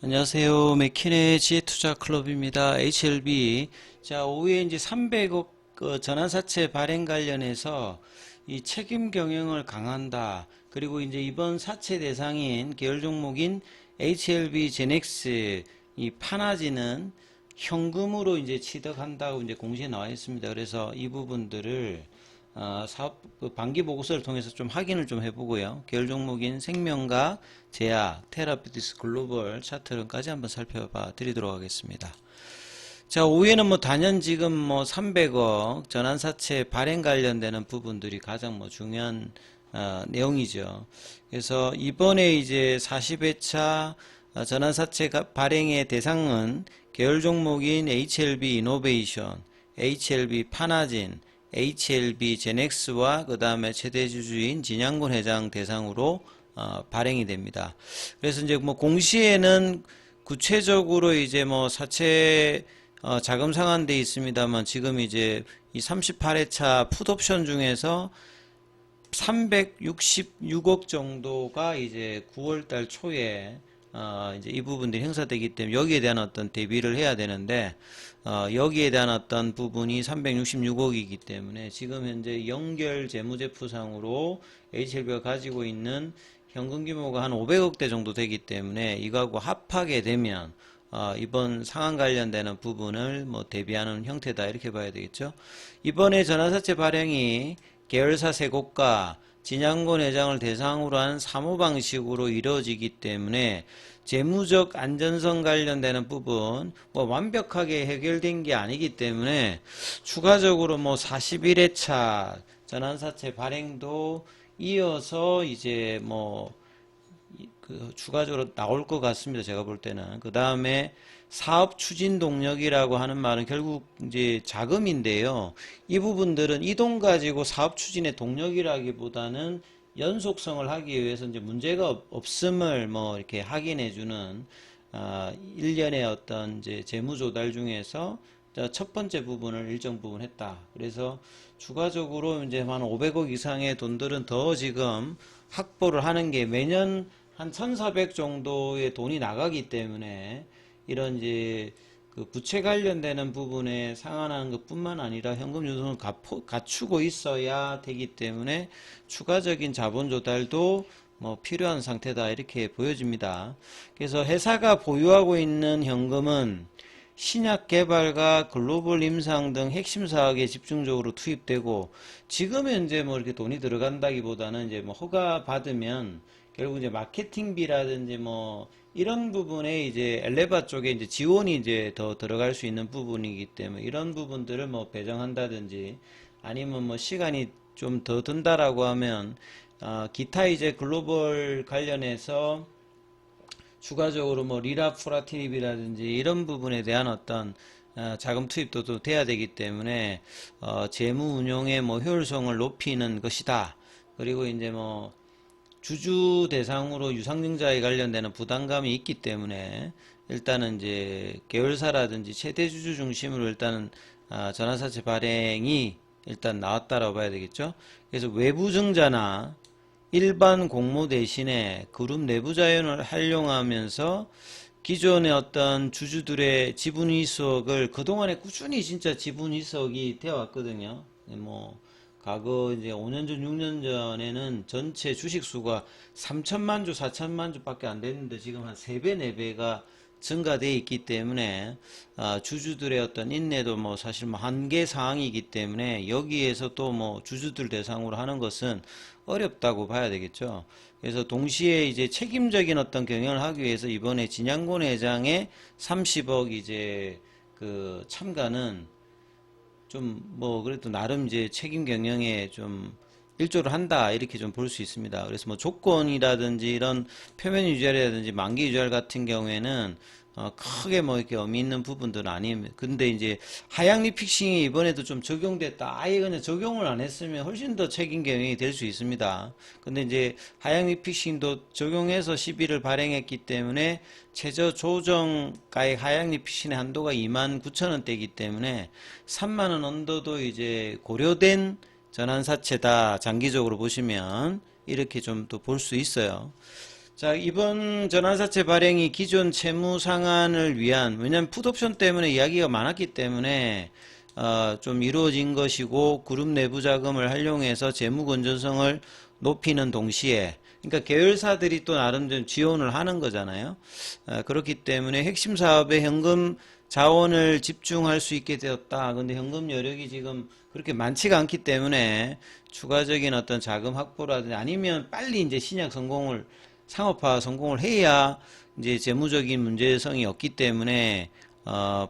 안녕하세요. 맥킨의 지혜투자클럽입니다. HLB. 자, 오후에 이제 300억 전환사채 발행 관련해서 이 책임 경영을 강화한다. 그리고 이제 이번 사채 대상인 계열 종목인 HLB 제넥스 이 파나지는 현금으로 이제 취득한다고 이제 공시에 나와 있습니다. 그래서 이 부분들을 사업 반기 보고서를 통해서 좀 확인을 좀 해보고요. 계열 종목인 생명과 제약, 테라피티스 글로벌 차트론까지 한번 살펴봐 드리도록 하겠습니다. 자, 5위에는 뭐 단연 지금 뭐 300억 전환사채 발행 관련되는 부분들이 가장 뭐 중요한 내용이죠. 그래서 이번에 이제 40회차 전환사채 발행의 대상은 계열 종목인 HLB 이노베이션, HLB 파나진, HLB 제넥스와 그 다음에 최대 주주인 진양군 회장 대상으로 발행이 됩니다. 그래서 이제 뭐 공시에는 구체적으로 이제 뭐 사채 자금 상환돼 있습니다만 지금 이제 이 38회차 풋옵션 중에서 366억 정도가 이제 9월달 초에 이제 이 부분들이 행사되기 때문에 여기에 대한 어떤 대비를 해야 되는데 여기에 대한 어떤 부분이 366억이기 때문에 지금 현재 연결 재무제표상으로 HLB가 가지고 있는 현금 규모가 한 500억대 정도 되기 때문에 이거하고 합하게 되면 이번 상한 관련되는 부분을 뭐 대비하는 형태다 이렇게 봐야 되겠죠. 이번에 전환사채 발행이 계열사 세 곳과 진양권 회장을 대상으로 한 사모방식으로 이루어지기 때문에 재무적 안전성 관련되는 부분 뭐 완벽하게 해결된 게 아니기 때문에 추가적으로 뭐 41회차 전환사채 발행도 이어서 이제 뭐 추가적으로 나올 것 같습니다. 제가 볼 때는. 그 다음에 사업 추진 동력이라고 하는 말은 결국 이제 자금인데요. 이 부분들은 이 돈 가지고 사업 추진의 동력이라기보다는 연속성을 하기 위해서 이제 문제가 없음을 뭐 이렇게 확인해주는 1년의 어떤 이제 재무 조달 중에서 첫 번째 부분을 일정 부분 했다. 그래서 추가적으로 이제 한 500억 이상의 돈들은 더 지금 확보를 하는 게 매년 한 1,400 정도의 돈이 나가기 때문에 이런 이제 그 부채 관련되는 부분에 상환하는 것뿐만 아니라 현금 유동을 갖추고 있어야 되기 때문에 추가적인 자본 조달도 뭐 필요한 상태다 이렇게 보여집니다. 그래서 회사가 보유하고 있는 현금은 신약 개발과 글로벌 임상 등 핵심 사업에 집중적으로 투입되고 지금 현재 뭐 이렇게 돈이 들어간다기보다는 이제 뭐 허가 받으면 결국 이제 마케팅비라든지 뭐 이런 부분에 이제 엘레바 쪽에 이제 지원이 이제 더 들어갈 수 있는 부분이기 때문에 이런 부분들을 뭐 배정한다든지 아니면 뭐 시간이 좀 더 든다라고 하면 기타 이제 글로벌 관련해서 추가적으로 뭐 리라 프라티닙이라든지 이런 부분에 대한 어떤 자금 투입도 또 돼야 되기 때문에 재무 운용의 뭐 효율성을 높이는 것이다. 그리고 이제 뭐 주주 대상으로 유상증자에 관련되는 부담감이 있기 때문에 일단은 이제 계열사라든지 최대 주주 중심으로 일단은 전환사채 발행이 일단 나왔다라고 봐야 되겠죠. 그래서 외부 증자나 일반 공모 대신에 그룹 내부 자연을 활용하면서 기존의 어떤 주주들의 지분 이석을 그동안에 꾸준히 진짜 지분 이석이 되어 왔거든요. 뭐 과거 이제 5년 전, 6년 전에는 전체 주식 수가 3천만 주, 4천만 주밖에 안 됐는데 지금 한 3배, 4배가 증가되어 있기 때문에 주주들의 어떤 인내도 뭐 사실 뭐 한계 사항이기 때문에 여기에서 또 뭐 주주들 대상으로 하는 것은 어렵다고 봐야 되겠죠. 그래서 동시에 이제 책임적인 어떤 경영을 하기 위해서 이번에 진양곤 회장의 30억 이제 그 참가는 좀 뭐 그래도 나름 이제 책임 경영에 좀 일조를 한다 이렇게 좀 볼 수 있습니다. 그래서 뭐 조건이라든지 이런 표면 유지라든지 만기 유지할 같은 경우에는 크게 뭐 이렇게 의미 있는 부분들은 아닙니다. 근데 이제 하향리 픽싱이 이번에도 좀 적용됐다. 아예 그냥 적용을 안 했으면 훨씬 더 책임 경영이 될 수 있습니다. 근데 이제 하향리 픽싱도 적용해서 시비를 발행했기 때문에 최저 조정가액 하향리 픽싱의 한도가 29,000원대이기 때문에 3만원 언더도 이제 고려된 전환사채다. 장기적으로 보시면 이렇게 좀 또 볼 수 있어요. 자, 이번 전환사채 발행이 기존 채무 상환을 위한, 왜냐하면 풋옵션 때문에 이야기가 많았기 때문에 좀 이루어진 것이고, 그룹 내부 자금을 활용해서 재무 건전성을 높이는 동시에, 그러니까 계열사들이 또 나름 좀 지원을 하는 거잖아요. 그렇기 때문에 핵심 사업에 현금 자원을 집중할 수 있게 되었다. 근데 현금 여력이 지금 그렇게 많지가 않기 때문에 추가적인 어떤 자금 확보라든지 아니면 빨리 이제 신약 성공을 상업화 성공을 해야 이제 재무적인 문제성이 없기 때문에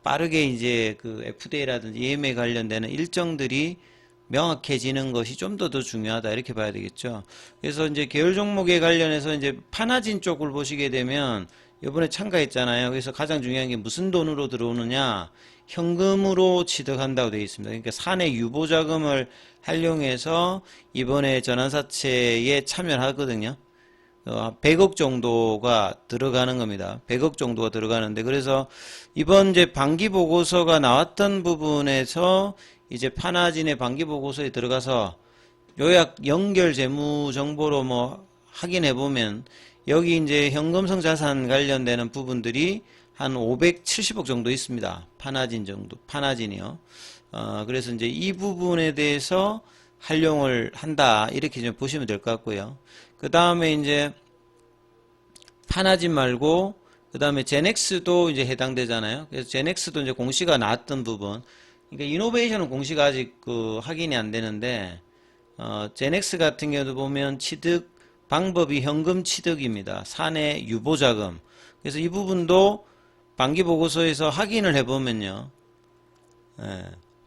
빠르게 이제 그 FDA라든지 EMA 관련되는 일정들이 명확해지는 것이 좀 더 중요하다 이렇게 봐야 되겠죠. 그래서 이제 계열 종목에 관련해서 이제 파나진 쪽을 보시게 되면 이번에 참가했잖아요. 그래서 가장 중요한 게 무슨 돈으로 들어오느냐, 현금으로 취득한다고 되어 있습니다. 그러니까 사내 유보 자금을 활용해서 이번에 전환사채에 참여하거든요. 100억 정도가 들어가는 겁니다. 100억 정도가 들어가는데, 그래서 이번 이제 반기 보고서가 나왔던 부분에서 이제 파나진의 반기 보고서에 들어가서 요약 연결 재무 정보로 뭐 확인해 보면 여기 이제 현금성 자산 관련되는 부분들이 한 570억 정도 있습니다. 파나진 정도, 파나진이요. 그래서 이제 이 부분에 대해서 활용을 한다 이렇게 좀 보시면 될 것 같고요. 그 다음에 이제 파나진 말고 그 다음에 제넥스도 이제 해당되잖아요. 그래서 제넥스도 이제 공시가 나왔던 부분. 그러니까 이노베이션은 공시가 아직 확인이 안 되는데 제넥스 같은 경우도 보면 취득 방법이 현금 취득입니다. 사내 유보 자금. 그래서 이 부분도 반기 보고서에서 확인을 해보면요.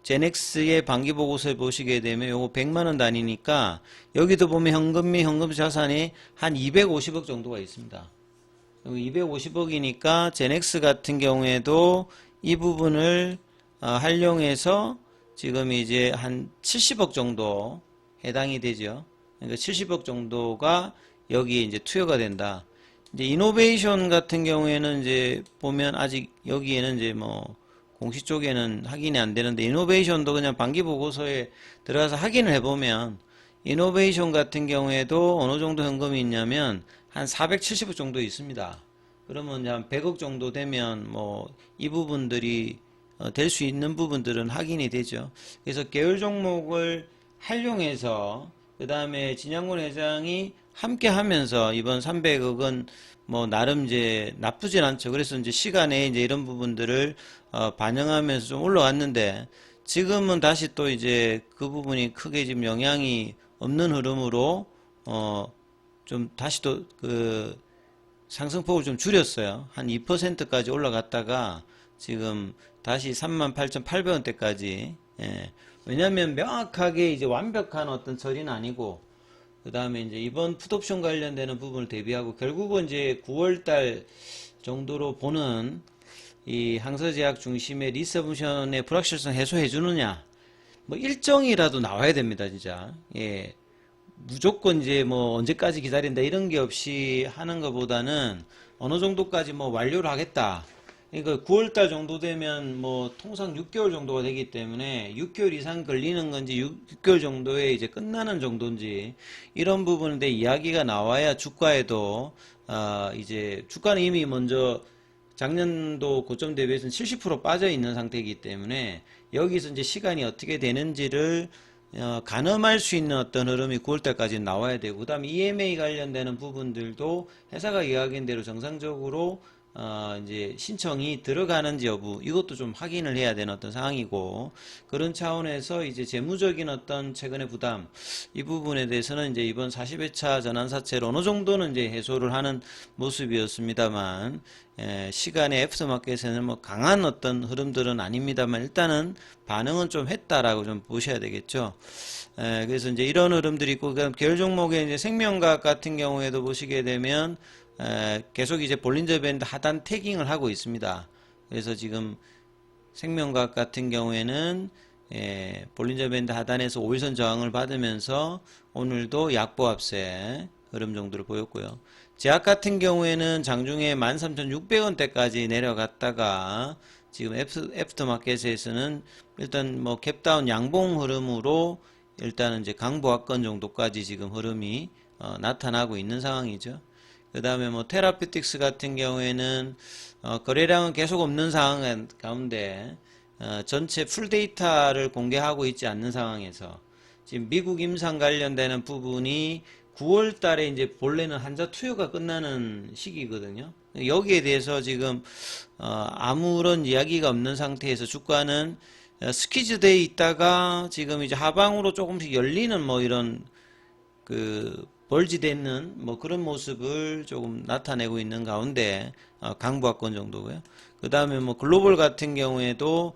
제넥스의 반기 보고서에 보시게 되면 요거 100만원 단위니까 여기도 보면 현금 및 현금 자산이 한 250억 정도가 있습니다. 250억이니까 제넥스 같은 경우에도 이 부분을 활용해서 지금 이제 한 70억 정도 해당이 되죠. 그러니까 70억 정도가 여기에 이제 투여가 된다. 이제 이노베이션 같은 경우에는 이제 보면 아직 여기에는 이제 뭐 공시 쪽에는 확인이 안 되는데 이노베이션도 그냥 반기 보고서에 들어가서 확인을 해보면 이노베이션 같은 경우에도 어느 정도 현금이 있냐면 한 470억 정도 있습니다. 그러면 한 100억 정도 되면 뭐 이 부분들이 될 수 있는 부분들은 확인이 되죠. 그래서 계열 종목을 활용해서 그 다음에 진양군 회장이 함께 하면서 이번 300억은 뭐 나름 이제 나쁘진 않죠. 그래서 이제 시간에 이제 이런 부분들을 반영하면서 좀 올라왔는데 지금은 다시 또 이제 그 부분이 크게 지금 영향이 없는 흐름으로 좀 다시 또 그 상승폭을 좀 줄였어요. 한 2%까지 올라갔다가 지금 다시 38,800원대까지. 예. 왜냐하면 명확하게 이제 완벽한 어떤 처리는 아니고 그 다음에 이제 이번 풋옵션 관련되는 부분을 대비하고 결국은 이제 9월달 정도로 보는 이 항서제약 중심의 리서브션의 불확실성 해소해 주느냐 뭐 일정이라도 나와야 됩니다 진짜. 예. 무조건 이제 뭐 언제까지 기다린다 이런 게 없이 하는 것보다는 어느 정도까지 뭐 완료를 하겠다. 그러니까 9월달 정도 되면 뭐 통상 6개월 정도가 되기 때문에 6개월 이상 걸리는 건지 6개월 정도에 이제 끝나는 정도인지 이런 부분에 이야기가 나와야 주가에도 이제 주가는 이미 먼저 작년도 고점 대비해서는 70% 빠져 있는 상태이기 때문에 여기서 이제 시간이 어떻게 되는지를 가늠할 수 있는 어떤 흐름이 9월달까지 나와야 되고 그 다음에 EMA 관련되는 부분들도 회사가 이야기한 대로 정상적으로 이제 신청이 들어가는지 여부 이것도 좀 확인을 해야 되는 어떤 상황이고 그런 차원에서 이제 재무적인 어떤 최근의 부담 이 부분에 대해서는 이제 이번 40회차 전환사채로 어느 정도는 이제 해소를 하는 모습이었습니다만 시간의 애프터마켓에는 뭐 강한 어떤 흐름들은 아닙니다만 일단은 반응은 좀 했다라고 좀 보셔야 되겠죠. 그래서 이제 이런 흐름들이 있고 그다음 계열 종목의 이제 생명과학 같은 경우에도 보시게 되면 계속 이제 볼린저 밴드 하단 태깅을 하고 있습니다. 그래서 지금 생명과학 같은 경우에는 볼린저 밴드 하단에서 5일선 저항을 받으면서 오늘도 약보합세 흐름 정도를 보였고요. 제약 같은 경우에는 장중에 13,600원대까지 내려갔다가 지금 애프터마켓에서는 일단 뭐 갭다운 양봉 흐름으로 일단은 이제 강보합권 정도까지 지금 흐름이 나타나고 있는 상황이죠. 그 다음에 뭐 테라피틱스 같은 경우에는 거래량은 계속 없는 상황 가운데 전체 풀 데이터를 공개하고 있지 않는 상황에서 지금 미국 임상 관련되는 부분이 9월 달에 이제 본래는 한자 투여가 끝나는 시기거든요. 여기에 대해서 지금 아무런 이야기가 없는 상태에서 주가는 스퀴즈 돼 있다가 지금 이제 하방으로 조금씩 열리는 뭐 이런 그 벌지되는 뭐 그런 모습을 조금 나타내고 있는 가운데 강보합권 정도고요. 그 다음에 뭐 글로벌 같은 경우에도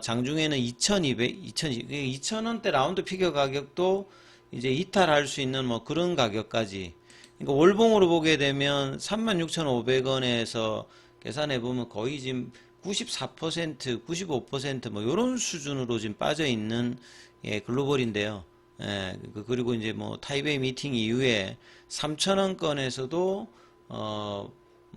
장중에는 2,000원대 라운드 피겨 가격도 이제 이탈할 수 있는 뭐 그런 가격까지. 그러니까 월봉으로 보게 되면 36,500원에서 계산해 보면 거의 지금 94%, 95%뭐 이런 수준으로 지금 빠져 있는 글로벌인데요. 그리고 이제 뭐 타이베이 미팅 이후에 3,000원권에서도 뭐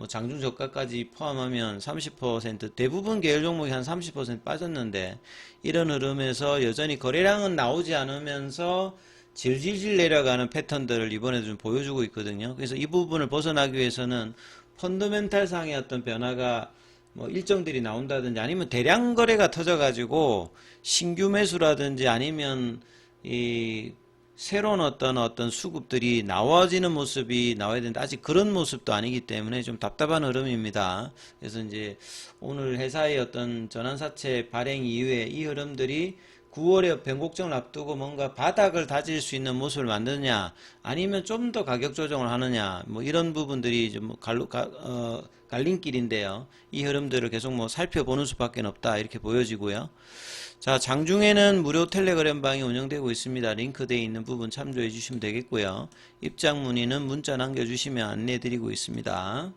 장중 저가까지 포함하면 30% 대부분 계열 종목이 한 30% 빠졌는데 이런 흐름에서 여전히 거래량은 나오지 않으면서 질질질 내려가는 패턴들을 이번에도 좀 보여주고 있거든요. 그래서 이 부분을 벗어나기 위해서는 펀더멘탈 상의 어떤 변화가 뭐 일정들이 나온다든지 아니면 대량 거래가 터져가지고 신규 매수라든지 아니면 이 새로운 어떤 수급들이 나와지는 모습이 나와야 되는데 아직 그런 모습도 아니기 때문에 좀 답답한 흐름입니다. 그래서 이제 오늘 회사의 어떤 전환사채 발행 이후에 이 흐름들이 9월에 변곡점을 앞두고 뭔가 바닥을 다질 수 있는 모습을 만드느냐 아니면 좀 더 가격 조정을 하느냐 뭐 이런 부분들이 좀 갈림길인데요. 이 흐름들을 계속 뭐 살펴보는 수밖에 없다 이렇게 보여지고요. 자, 장중에는 무료 텔레그램방이 운영되고 있습니다. 링크되어 있는 부분 참조해 주시면 되겠고요. 입장 문의는 문자 남겨주시면 안내해 드리고 있습니다.